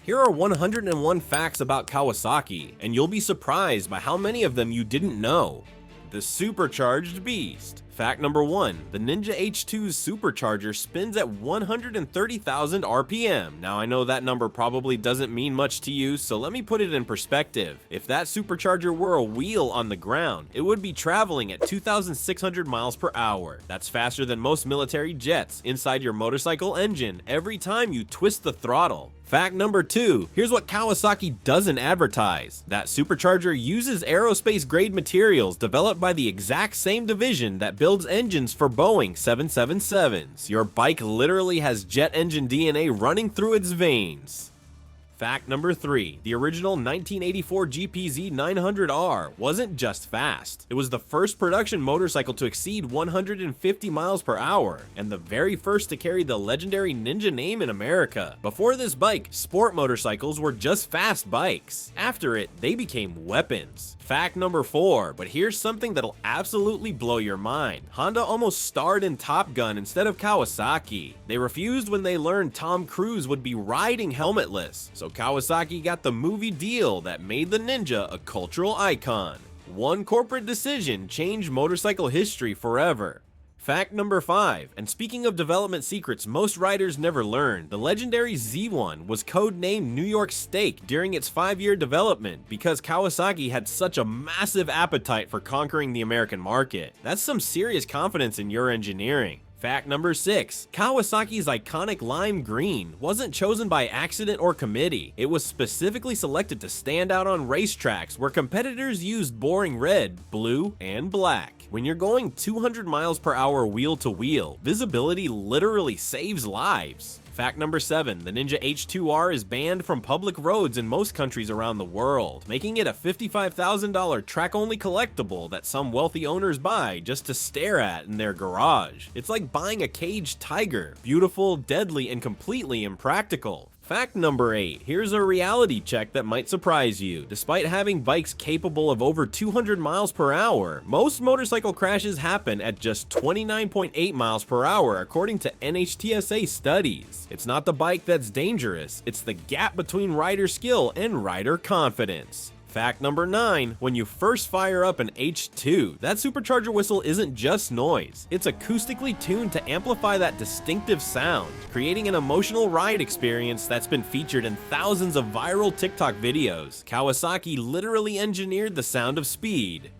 Here are 101 facts about Kawasaki, and you'll be surprised by how many of them you didn't know. The supercharged beast. Fact number 1, the Ninja H2's supercharger spins at 130,000 RPM. Now I know that number probably doesn't mean much to you, so let me put it in perspective. If that supercharger were a wheel on the ground, it would be traveling at 2,600 miles per hour. That's faster than most military jets inside your motorcycle engine every time you twist the throttle. Fact number 2, here's what Kawasaki doesn't advertise. That supercharger uses aerospace grade materials developed by the exact same division that builds engines for Boeing 777s. Your bike literally has jet engine DNA running through its veins. Fact number 3, the original 1984 GPZ 900R wasn't just fast. It was the first production motorcycle to exceed 150 miles per hour, and the very first to carry the legendary Ninja name in America. Before this bike, sport motorcycles were just fast bikes. After it, they became weapons. Fact number 4, but here's something that'll absolutely blow your mind. Honda almost starred in Top Gun instead of Kawasaki. They refused when they learned Tom Cruise would be riding helmetless, so Kawasaki got the movie deal that made the Ninja a cultural icon. One corporate decision changed motorcycle history forever. Fact number 5, and speaking of development secrets most riders never learn, the legendary Z1 was codenamed New York Steak during its 5-year development because Kawasaki had such a massive appetite for conquering the American market. That's some serious confidence in your engineering. Fact number 6, Kawasaki's iconic lime green wasn't chosen by accident or committee. It was specifically selected to stand out on racetracks where competitors used boring red, blue, and black. When you're going 200 miles per hour wheel to wheel, visibility literally saves lives. Fact number 7, the Ninja H2R is banned from public roads in most countries around the world, making it a $55,000 track-only collectible that some wealthy owners buy just to stare at in their garage. It's like buying a caged tiger, beautiful, deadly, and completely impractical. Fact number 8, here's a reality check that might surprise you. Despite having bikes capable of over 200 miles per hour, most motorcycle crashes happen at just 29.8 miles per hour according to NHTSA studies. It's not the bike that's dangerous, it's the gap between rider skill and rider confidence. Fact number 9, when you first fire up an H2, that supercharger whistle isn't just noise. It's acoustically tuned to amplify that distinctive sound, creating an emotional ride experience that's been featured in thousands of viral TikTok videos. Kawasaki literally engineered the sound of speed.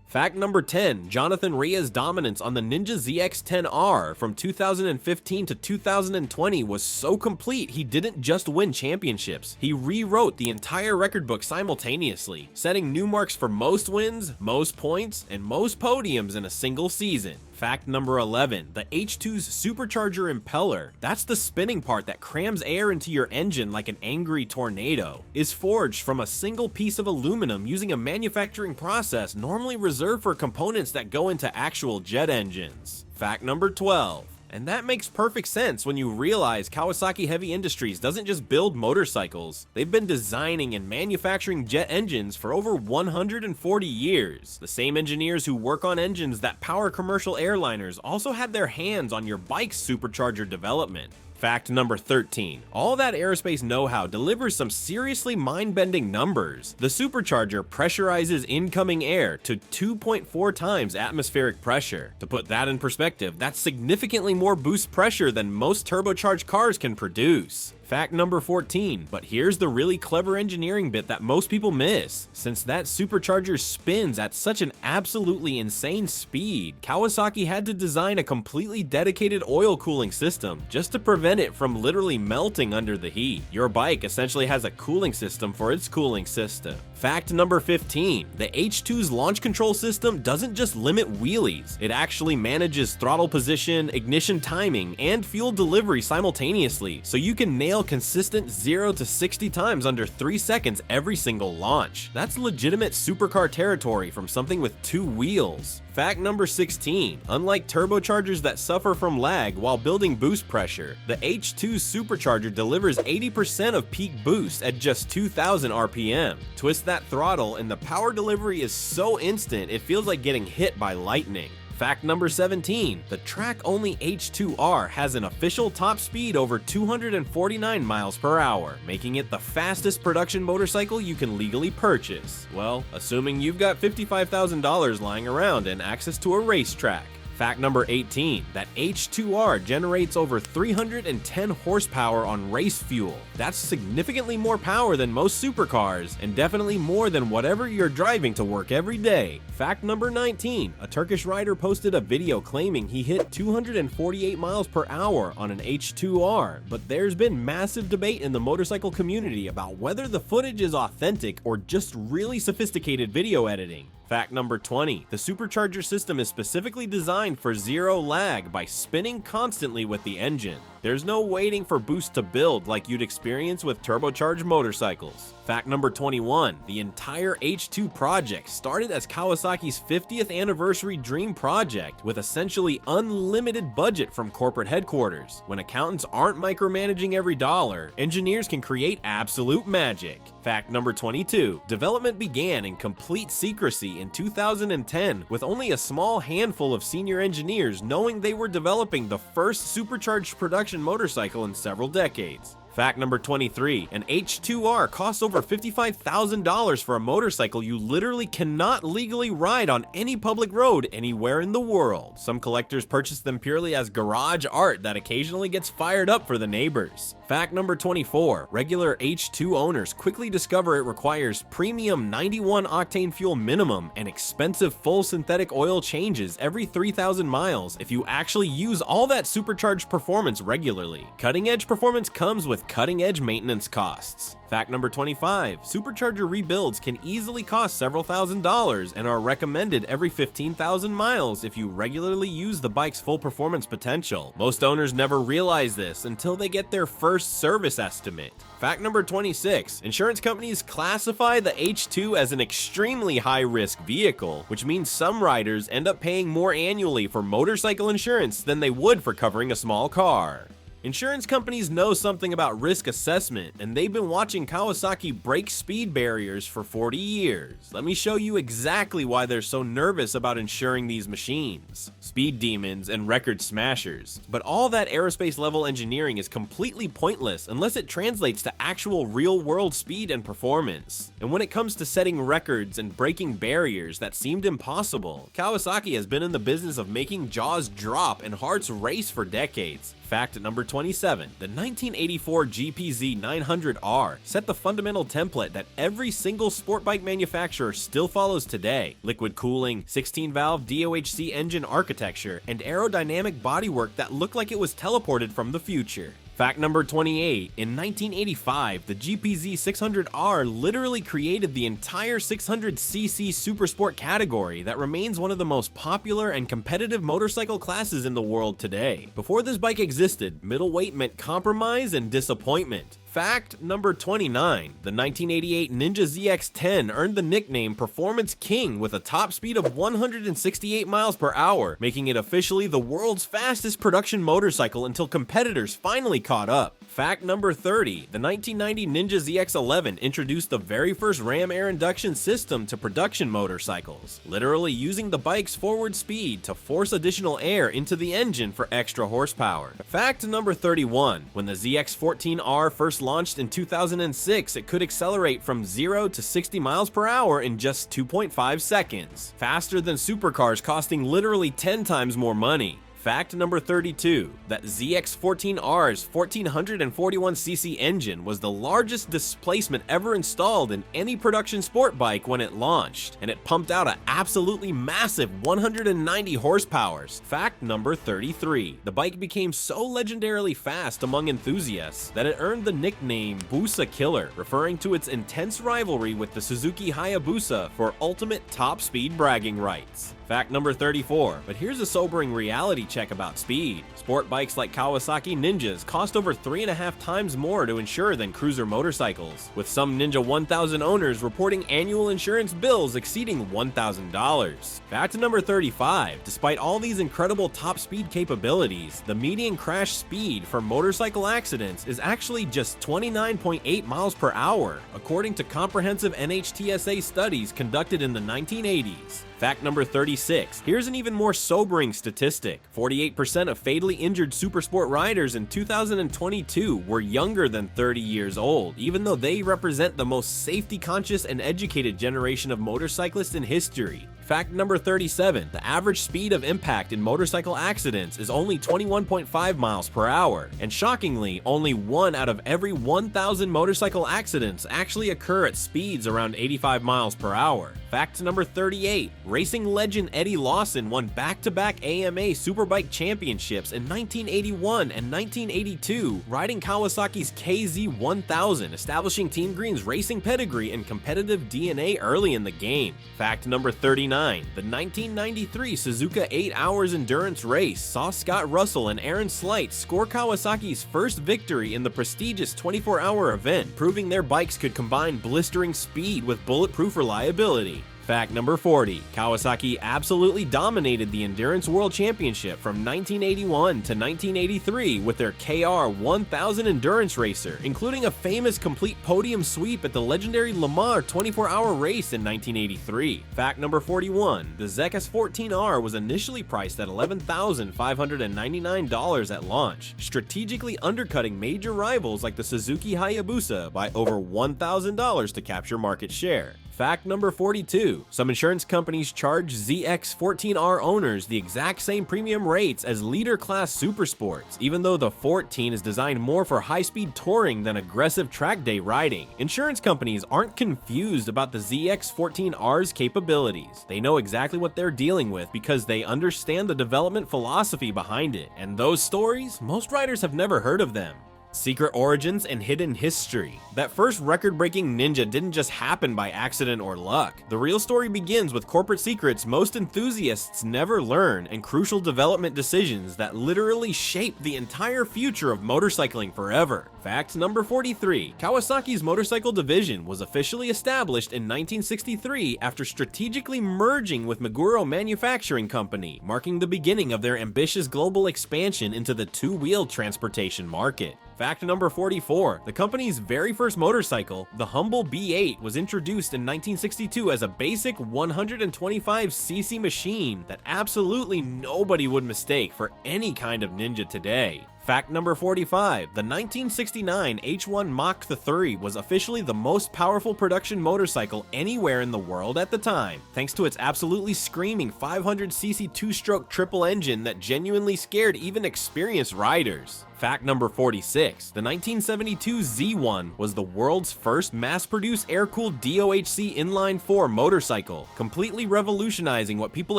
Fact number 10, Jonathan Ria's dominance on the Ninja ZX-10R from 2015 to 2020 was so complete he didn't just win championships, he rewrote the entire record book simultaneously, setting new marks for most wins, most points, and most podiums in a single season. Fact number 11, the H2's supercharger impeller, that's the spinning part that crams air into your engine like an angry tornado, is forged from a single piece of aluminum using a manufacturing process normally reserved for components that go into actual jet engines. Fact number 12, and that makes perfect sense when you realize Kawasaki Heavy Industries doesn't just build motorcycles, they've been designing and manufacturing jet engines for over 140 years. The same engineers who work on engines that power commercial airliners also had their hands on your bike's supercharger development. Fact number 13, all that aerospace know-how delivers some seriously mind-bending numbers. The supercharger pressurizes incoming air to 2.4 times atmospheric pressure. To put that in perspective, that's significantly more boost pressure than most turbocharged cars can produce. Fact number 14, but here's the really clever engineering bit that most people miss. Since that supercharger spins at such an absolutely insane speed, Kawasaki had to design a completely dedicated oil cooling system just to prevent it from literally melting under the heat. Your bike essentially has a cooling system for its cooling system. Fact number 15, the H2's launch control system doesn't just limit wheelies, it actually manages throttle position, ignition timing, and fuel delivery simultaneously, so you can nail consistent 0 to 60 times under 3 seconds every single launch. That's legitimate supercar territory from something with 2 wheels. Fact number 16, unlike turbochargers that suffer from lag while building boost pressure, the H2 supercharger delivers 80% of peak boost at just 2,000 RPM. Twist that throttle and the power delivery is so instant it feels like getting hit by lightning. Fact number 17, the track-only H2R has an official top speed over 249 miles per hour, making it the fastest production motorcycle you can legally purchase. Well, assuming you've got $55,000 lying around and access to a racetrack. Fact number 18, that H2R generates over 310 horsepower on race fuel. That's significantly more power than most supercars, and definitely more than whatever you're driving to work every day. Fact number 19, a Turkish rider posted a video claiming he hit 248 miles per hour on an H2R, but there's been massive debate in the motorcycle community about whether the footage is authentic or just really sophisticated video editing. Fact number 20, the supercharger system is specifically designed for zero lag by spinning constantly with the engine. There's no waiting for boost to build like you'd experience with turbocharged motorcycles. Fact number 21, the entire H2 project started as Kawasaki's 50th anniversary dream project with essentially unlimited budget from corporate headquarters. When accountants aren't micromanaging every dollar, engineers can create absolute magic. Fact number 22, development began in complete secrecy in 2010 with only a small handful of senior engineers knowing they were developing the first supercharged production motorcycle in several decades. Fact number 23, an H2R costs over $55,000 for a motorcycle you literally cannot legally ride on any public road anywhere in the world. Some collectors purchase them purely as garage art that occasionally gets fired up for the neighbors. Fact number 24, regular H2 owners quickly discover it requires premium 91 octane fuel minimum and expensive full synthetic oil changes every 3,000 miles if you actually use all that supercharged performance regularly. Cutting edge performance comes with cutting-edge maintenance costs. Fact number 25, supercharger rebuilds can easily cost several $1,000s and are recommended every 15,000 miles if you regularly use the bike's full performance potential. Most owners never realize this until they get their first service estimate. Fact number 26, insurance companies classify the H2 as an extremely high-risk vehicle, which means some riders end up paying more annually for motorcycle insurance than they would for covering a small car. Insurance companies know something about risk assessment, and they've been watching Kawasaki break speed barriers for 40 years. Let me show you exactly why they're so nervous about insuring these machines. Speed demons and record smashers. But all that aerospace level engineering is completely pointless unless it translates to actual real-world speed and performance. And when it comes to setting records and breaking barriers that seemed impossible, Kawasaki has been in the business of making jaws drop and hearts race for decades. Fact number 27, the 1984 GPZ 900R set the fundamental template that every single sport bike manufacturer still follows today. Liquid cooling, 16-valve DOHC engine architecture, and aerodynamic bodywork that looked like it was teleported from the future. Fact number 28, in 1985, the GPZ 600R literally created the entire 600cc supersport category that remains one of the most popular and competitive motorcycle classes in the world today. Before this bike existed, middleweight meant compromise and disappointment. Fact number 29, the 1988 Ninja ZX-10 earned the nickname Performance King with a top speed of 168 miles per hour, making it officially the world's fastest production motorcycle until competitors finally caught up. Fact number 30, the 1990 Ninja ZX-11 introduced the very first ram air induction system to production motorcycles, literally using the bike's forward speed to force additional air into the engine for extra horsepower. Fact number 31, when the ZX-14R first launched in 2006, it could accelerate from 0 to 60 miles per hour in just 2.5 seconds, faster than supercars costing literally 10 times more money. Fact number 32, that ZX-14R's 1441cc engine was the largest displacement ever installed in any production sport bike when it launched, and it pumped out an absolutely massive 190 horsepower. Fact number 33, the bike became so legendarily fast among enthusiasts that it earned the nickname Busa Killer, referring to its intense rivalry with the Suzuki Hayabusa for ultimate top speed bragging rights. Fact number 34, but here's a sobering reality check about speed. Sport bikes like Kawasaki Ninjas cost over 3.5 times more to insure than cruiser motorcycles, with some Ninja 1000 owners reporting annual insurance bills exceeding $1,000. Fact number 35, despite all these incredible top speed capabilities, the median crash speed for motorcycle accidents is actually just 29.8 miles per hour, according to comprehensive NHTSA studies conducted in the 1980s. Fact number 36, 46, here's an even more sobering statistic. 48% of fatally injured supersport riders in 2022 were younger than 30 years old, even though they represent the most safety-conscious and educated generation of motorcyclists in history. Fact number 37, the average speed of impact in motorcycle accidents is only 21.5 miles per hour, and shockingly, only 1 out of every 1,000 motorcycle accidents actually occur at speeds around 85 miles per hour. Fact number 38, racing legend Eddie Lawson won back-to-back AMA Superbike championships in 1981 and 1982, riding Kawasaki's KZ1000, establishing Team Green's racing pedigree and competitive DNA early in the game. Fact number 39, the 1993 Suzuki 8 Hours Endurance Race saw Scott Russell and Aaron Slight score Kawasaki's first victory in the prestigious 24-hour event, proving their bikes could combine blistering speed with bulletproof reliability. Fact number 40, Kawasaki absolutely dominated the Endurance World Championship from 1981 to 1983 with their KR1000 Endurance Racer, including a famous complete podium sweep at the legendary Le Mans 24-hour race in 1983. Fact number 41, the Zek S14R was initially priced at $11,599 at launch, strategically undercutting major rivals like the Suzuki Hayabusa by over $1,000 to capture market share. Fact number 42, some insurance companies charge ZX14R owners the exact same premium rates as leader-class supersports, even though the 14 is designed more for high-speed touring than aggressive track day riding. Insurance companies aren't confused about the ZX14R's capabilities. They know exactly what they're dealing with because they understand the development philosophy behind it, and those stories, most riders have never heard of them. Secret origins and hidden history. That first record-breaking Ninja didn't just happen by accident or luck. The real story begins with corporate secrets most enthusiasts never learn and crucial development decisions that literally shaped the entire future of motorcycling forever. Fact number 43, Kawasaki's motorcycle division was officially established in 1963 after strategically merging with Meguro Manufacturing Company, marking the beginning of their ambitious global expansion into the two-wheel transportation market. Fact number 44, the company's very first motorcycle, the Humble B8, was introduced in 1962 as a basic 125cc machine that absolutely nobody would mistake for any kind of Ninja today. Fact number 45, the 1969 H1 Mach 3 was officially the most powerful production motorcycle anywhere in the world at the time, thanks to its absolutely screaming 500cc two-stroke triple engine that genuinely scared even experienced riders. Fact number 46, the 1972 Z1 was the world's first mass-produced air-cooled DOHC inline-4 motorcycle, completely revolutionizing what people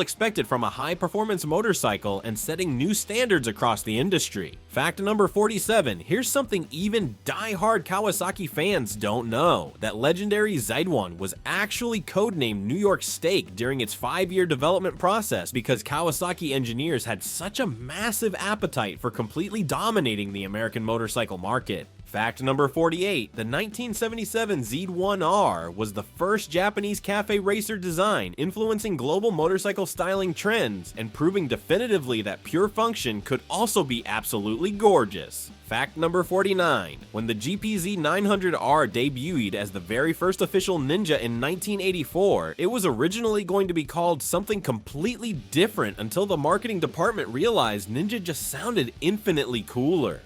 expected from a high-performance motorcycle and setting new standards across the industry. Fact number 47, here's something even die-hard Kawasaki fans don't know, that legendary Zeidwan was actually codenamed New York Steak during its 5-year development process because Kawasaki engineers had such a massive appetite for completely dominating the American motorcycle market. Fact number 48, the 1977 Z1R was the first Japanese cafe racer design, influencing global motorcycle styling trends and proving definitively that pure function could also be absolutely gorgeous. Fact number 49, when the GPZ 900R debuted as the very first official Ninja in 1984, it was originally going to be called something completely different until the marketing department realized Ninja just sounded infinitely cooler.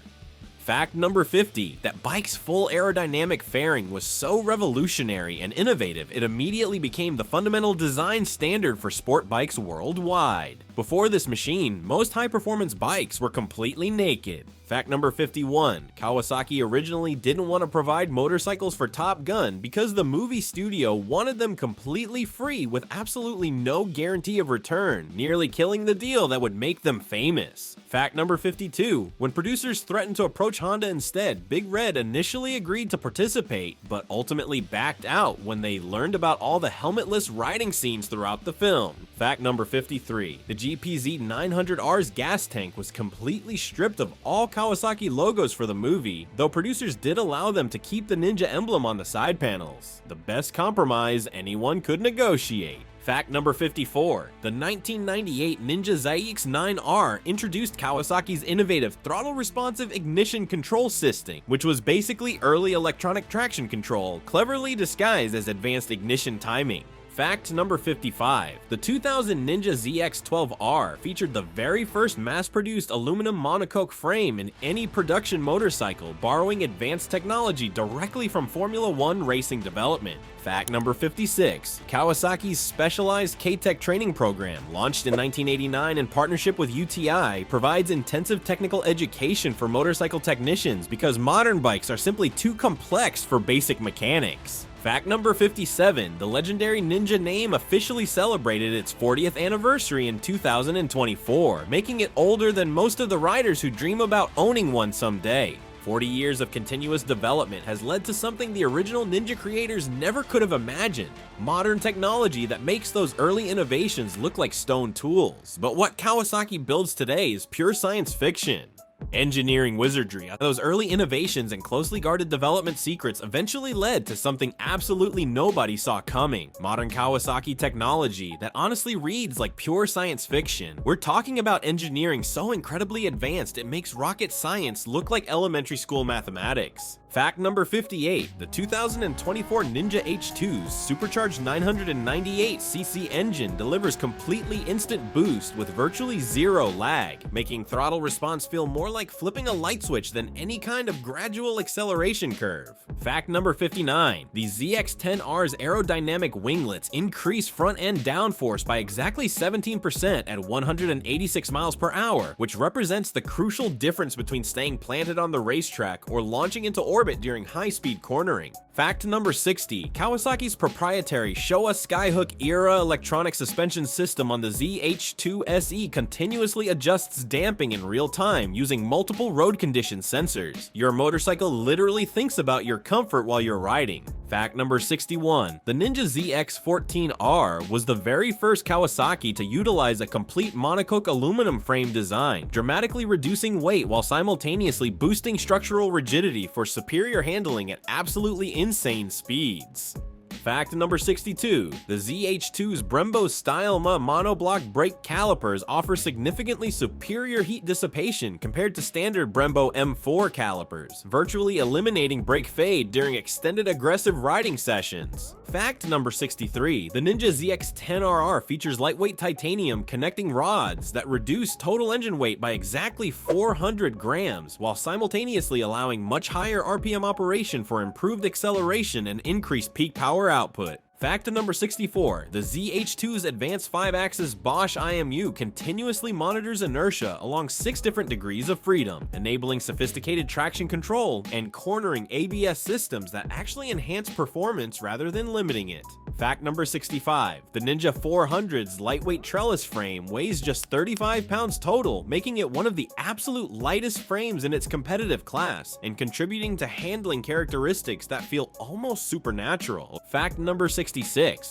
Fact number 50, that bike's full aerodynamic fairing was so revolutionary and innovative it immediately became the fundamental design standard for sport bikes worldwide. Before this machine, most high-performance bikes were completely naked. Fact number 51, Kawasaki originally didn't want to provide motorcycles for Top Gun because the movie studio wanted them completely free with absolutely no guarantee of return, nearly killing the deal that would make them famous. Fact number 52, when producers threatened to approach Honda instead, Big Red initially agreed to participate, but ultimately backed out when they learned about all the helmetless riding scenes throughout the film. Fact number 53, the GPZ 900R's gas tank was completely stripped of all Kawasaki logos for the movie, though producers did allow them to keep the Ninja emblem on the side panels. The best compromise anyone could negotiate. Fact number 54, the 1998 Ninja ZX 9R introduced Kawasaki's innovative throttle-responsive ignition control system, which was basically early electronic traction control, cleverly disguised as advanced ignition timing. Fact number 55. The 2000 Ninja ZX-12R featured the very first mass-produced aluminum monocoque frame in any production motorcycle, borrowing advanced technology directly from Formula One racing development. Fact number 56. Kawasaki's specialized K-Tech training program, launched in 1989 in partnership with UTI, provides intensive technical education for motorcycle technicians because modern bikes are simply too complex for basic mechanics. Fact number 57. The legendary Ninja name officially celebrated its 40th anniversary in 2024, making it older than most of the riders who dream about owning one someday. 40 years of continuous development has led to something the original Ninja creators never could have imagined: modern technology that makes those early innovations look like stone tools. But what Kawasaki builds today is pure science fiction. Engineering wizardry. Those early innovations and closely guarded development secrets eventually led to something absolutely nobody saw coming: modern Kawasaki technology that honestly reads like pure science fiction. We're talking about engineering so incredibly advanced it makes rocket science look like elementary school mathematics. Fact number 58. The 2024 Ninja H2's supercharged 998cc engine delivers completely instant boost with virtually zero lag, making throttle response feel more like flipping a light switch than any kind of gradual acceleration curve. Fact number 59. The ZX-10R's aerodynamic winglets increase front-end downforce by exactly 17% at 186 miles per hour, which represents the crucial difference between staying planted on the racetrack or launching into orbit during high-speed cornering. Fact number 60. Kawasaki's proprietary Showa Skyhook era electronic suspension system on the ZH2 SE continuously adjusts damping in real time using multiple road condition sensors. Your motorcycle literally thinks about your comfort while you're riding. Fact number 61. The Ninja ZX-14R was the very first Kawasaki to utilize a complete monocoque aluminum frame design, dramatically reducing weight while simultaneously boosting structural rigidity for superior handling at absolutely insane speeds. Fact number 62. The ZH2's Brembo Style monoblock brake calipers offer significantly superior heat dissipation compared to standard Brembo M4 calipers, virtually eliminating brake fade during extended aggressive riding sessions. Fact number 63. The Ninja ZX-10RR features lightweight titanium connecting rods that reduce total engine weight by exactly 400 grams, while simultaneously allowing much higher RPM operation for improved acceleration and increased peak power output. Fact number 64. The ZH2's advanced 5-axis Bosch IMU continuously monitors inertia along 6 different degrees of freedom, enabling sophisticated traction control and cornering ABS systems that actually enhance performance rather than limiting it. Fact number 65. The Ninja 400's lightweight trellis frame weighs just 35 pounds total, making it one of the absolute lightest frames in its competitive class, and contributing to handling characteristics that feel almost supernatural. Fact number 66.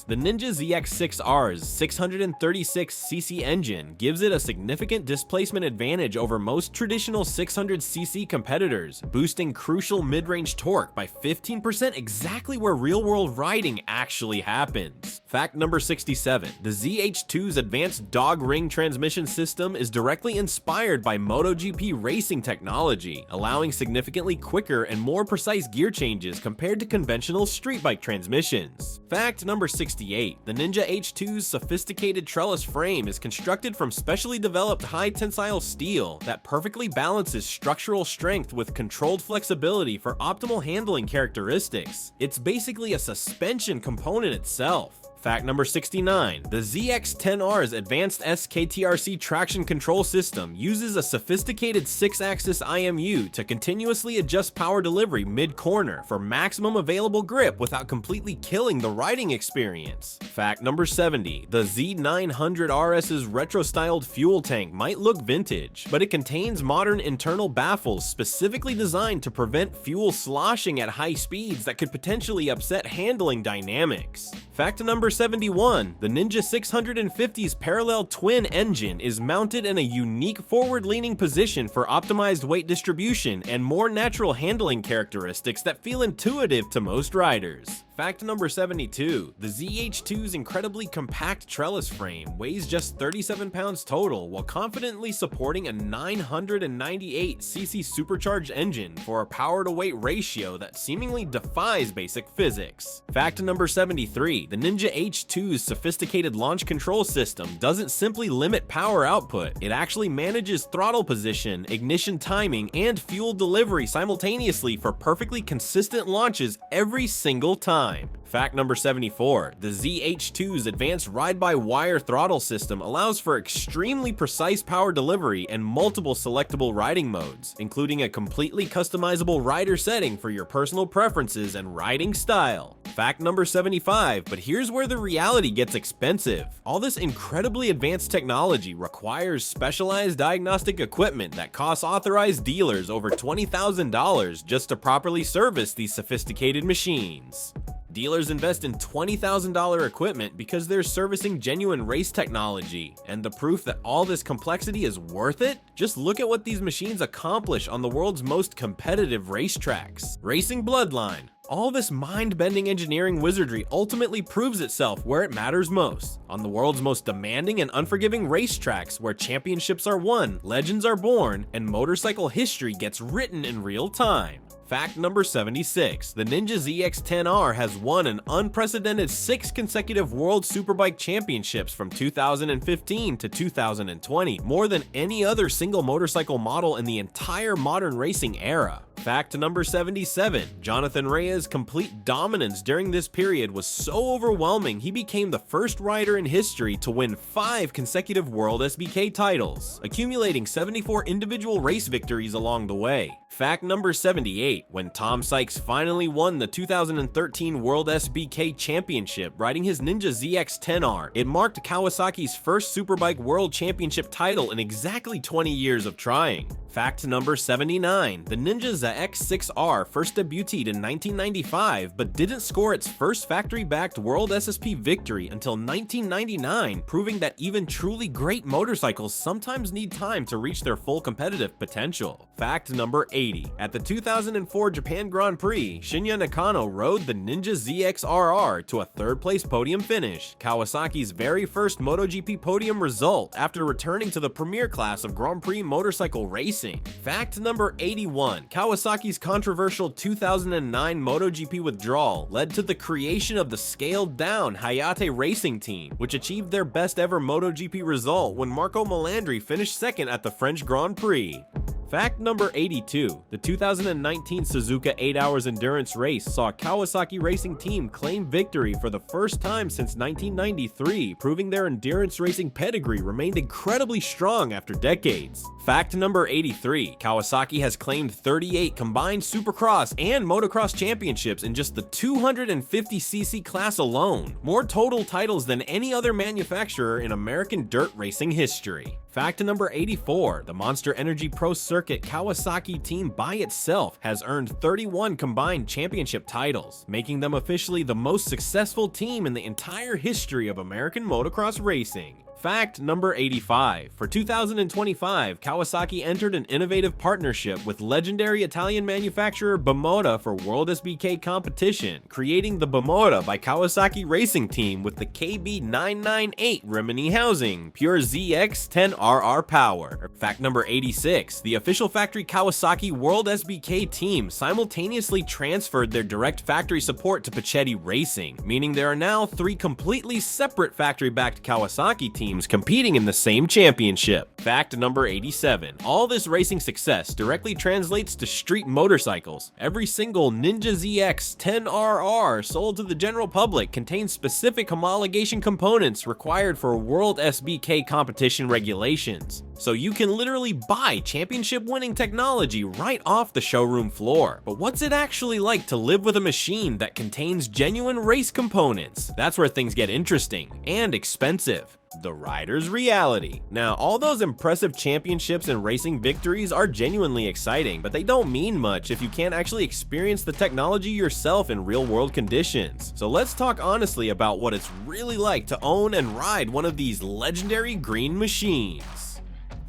The Ninja ZX-6R's 636cc engine gives it a significant displacement advantage over most traditional 600cc competitors, boosting crucial mid-range torque by 15%, exactly where real-world riding actually happens. Fact number 67. The ZH2's advanced dog ring transmission system is directly inspired by MotoGP racing technology, allowing significantly quicker and more precise gear changes compared to conventional street bike transmissions. Fact number 68. The Ninja H2's sophisticated trellis frame is constructed from specially developed high tensile steel that perfectly balances structural strength with controlled flexibility for optimal handling characteristics. It's basically a suspension component itself. Fact number 69. The ZX-10R's advanced SKTRC traction control system uses a sophisticated 6-axis IMU to continuously adjust power delivery mid-corner for maximum available grip without completely killing the riding experience. Fact number 70. The Z900RS's retro-styled fuel tank might look vintage, but it contains modern internal baffles specifically designed to prevent fuel sloshing at high speeds that could potentially upset handling dynamics. Fact number 71. The Ninja 650's parallel twin engine is mounted in a unique forward-leaning position for optimized weight distribution and more natural handling characteristics that feel intuitive to most riders. Fact number 72, the ZH2's incredibly compact trellis frame weighs just 37 pounds total while confidently supporting a 998cc supercharged engine for a power-to-weight ratio that seemingly defies basic physics. Fact number 73, the Ninja H2's sophisticated launch control system doesn't simply limit power output, it actually manages throttle position, ignition timing, and fuel delivery simultaneously for perfectly consistent launches every single time. Fact number 74, the ZH2's advanced ride-by-wire throttle system allows for extremely precise power delivery and multiple selectable riding modes, including a completely customizable rider setting for your personal preferences and riding style. Fact number 75, but here's where the reality gets expensive. All this incredibly advanced technology requires specialized diagnostic equipment that costs authorized dealers over $20,000 just to properly service these sophisticated machines. Dealers invest in $20,000 equipment because they're servicing genuine race technology, and the proof that all this complexity is worth it? Just look at what these machines accomplish on the world's most competitive racetracks. Racing Bloodline. All this mind-bending engineering wizardry ultimately proves itself where it matters most, on the world's most demanding and unforgiving racetracks where championships are won, legends are born, and motorcycle history gets written in real time. Fact number 76, the Ninja ZX-10R has won an unprecedented 6 consecutive World Superbike Championships from 2015 to 2020, more than any other single motorcycle model in the entire modern racing era. Fact number 77, Jonathan Rea's complete dominance during this period was so overwhelming he became the first rider in history to win 5 consecutive World SBK titles, accumulating 74 individual race victories along the way. Fact number 78, when Tom Sykes finally won the 2013 World SBK Championship riding his Ninja ZX-10R, it marked Kawasaki's first Superbike World Championship title in exactly 20 years of trying. Fact number 79, the Ninja ZX-6R first debuted in 1995 but didn't score its first factory-backed World SSP victory until 1999, proving that even truly great motorcycles sometimes need time to reach their full competitive potential. Fact number 80, at the 2004 Japan Grand Prix, Shinya Nakano rode the Ninja ZX-RR to a third-place podium finish, Kawasaki's very first MotoGP podium result after returning to the premier class of Grand Prix motorcycle racing. Fact number 81, Kawasaki's controversial 2009 MotoGP withdrawal led to the creation of the scaled-down Hayate Racing Team, which achieved their best ever MotoGP result when Marco Melandri finished second at the French Grand Prix. Fact number 82, the 2019 Suzuka 8 Hours Endurance race saw Kawasaki Racing Team claim victory for the first time since 1993, proving their endurance racing pedigree remained incredibly strong after decades. Fact number 83, Kawasaki has claimed 38 combined Supercross and Motocross championships in just the 250cc class alone, more total titles than any other manufacturer in American dirt racing history. Fact number 84, the Monster Energy Pro Circuit Kawasaki team by itself has earned 31 combined championship titles, making them officially the most successful team in the entire history of American motocross racing. Fact number 85, for 2025, Kawasaki entered an innovative partnership with legendary Italian manufacturer Bimota for World SBK competition, creating the Bimota by Kawasaki Racing Team with the KB998 Rimini housing, pure ZX-10RR power. Fact number 86, the official factory Kawasaki World SBK team simultaneously transferred their direct factory support to Pacetti Racing, meaning there are now 3 completely separate factory-backed Kawasaki teams competing in the same championship. Fact number 87, all this racing success directly translates to street motorcycles. Every single Ninja ZX-10RR sold to the general public contains specific homologation components required for World SBK competition regulations. So you can literally buy championship-winning technology right off the showroom floor. But what's it actually like to live with a machine that contains genuine race components? That's where things get interesting and expensive. The rider's reality. Now, all those impressive championships and racing victories are genuinely exciting, but they don't mean much if you can't actually experience the technology yourself in real-world conditions. So let's talk honestly about what it's really like to own and ride one of these legendary green machines.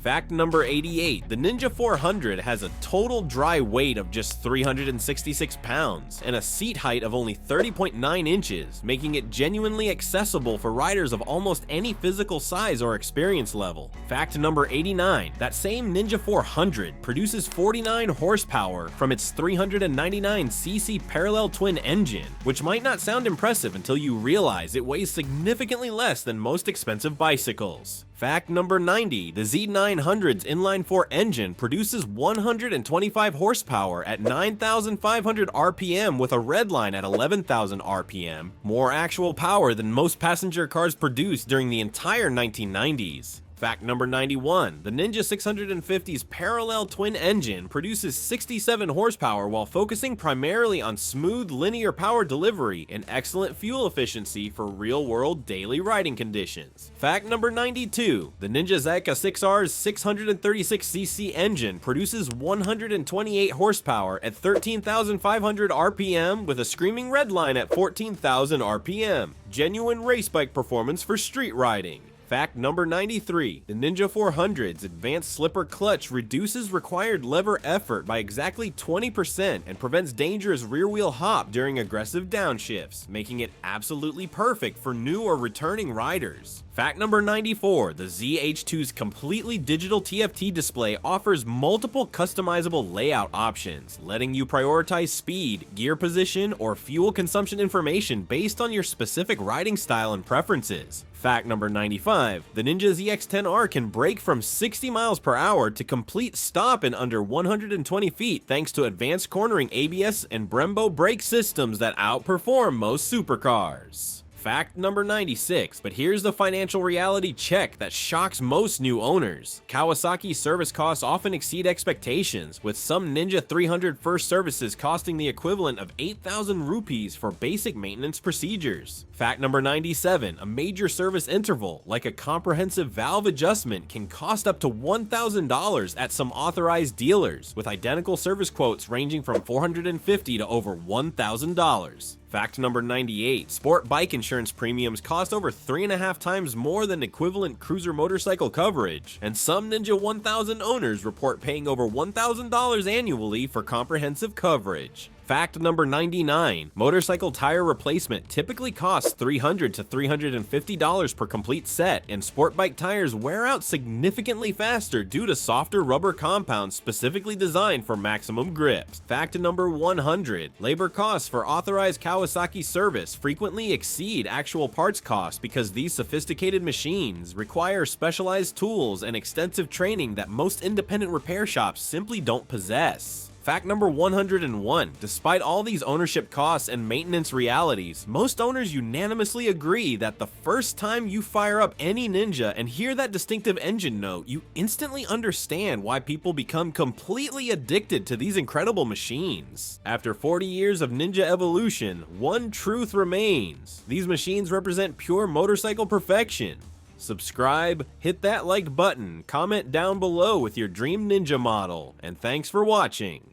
Fact number 88, the Ninja 400 has a total dry weight of just 366 pounds and a seat height of only 30.9 inches, making it genuinely accessible for riders of almost any physical size or experience level. Fact number 89, that same Ninja 400 produces 49 horsepower from its 399cc parallel twin engine, which might not sound impressive until you realize it weighs significantly less than most expensive bicycles. Fact number 90, the Z900's inline-4 engine produces 125 horsepower at 9,500 RPM with a redline at 11,000 RPM, more actual power than most passenger cars produced during the entire 1990s. Fact number 91, the Ninja 650's parallel twin engine produces 67 horsepower while focusing primarily on smooth linear power delivery and excellent fuel efficiency for real-world daily riding conditions. Fact number 92, the Ninja Zyka 6R's 636cc engine produces 128 horsepower at 13,500 RPM with a screaming redline at 14,000 RPM. Genuine race bike performance for street riding. Fact number 93, the Ninja 400's advanced slipper clutch reduces required lever effort by exactly 20% and prevents dangerous rear-wheel hop during aggressive downshifts, making it absolutely perfect for new or returning riders. Fact number 94, the ZH2's completely digital TFT display offers multiple customizable layout options, letting you prioritize speed, gear position, or fuel consumption information based on your specific riding style and preferences. Fact number 95, the Ninja ZX-10R can brake from 60 miles per hour to complete stop in under 120 feet thanks to advanced cornering ABS and Brembo brake systems that outperform most supercars. Fact number 96, but here's the financial reality check that shocks most new owners. Kawasaki service costs often exceed expectations, with some Ninja 300 first services costing the equivalent of 8,000 rupees for basic maintenance procedures. Fact number 97, a major service interval, like a comprehensive valve adjustment, can cost up to $1,000 at some authorized dealers, with identical service quotes ranging from $450 to over $1,000. Fact number 98, sport bike insurance premiums cost over 3.5 times more than equivalent cruiser motorcycle coverage, and some Ninja 1000 owners report paying over $1,000 annually for comprehensive coverage. Fact number 99, motorcycle tire replacement typically costs $300 to $350 per complete set, and sport bike tires wear out significantly faster due to softer rubber compounds specifically designed for maximum grips. Fact number 100, labor costs for authorized Kawasaki service frequently exceed actual parts costs because these sophisticated machines require specialized tools and extensive training that most independent repair shops simply don't possess. Fact number 101, despite all these ownership costs and maintenance realities, most owners unanimously agree that the first time you fire up any Ninja and hear that distinctive engine note, you instantly understand why people become completely addicted to these incredible machines. After 40 years of Ninja evolution, one truth remains: these machines represent pure motorcycle perfection. Subscribe, hit that like button, comment down below with your dream Ninja model, and thanks for watching.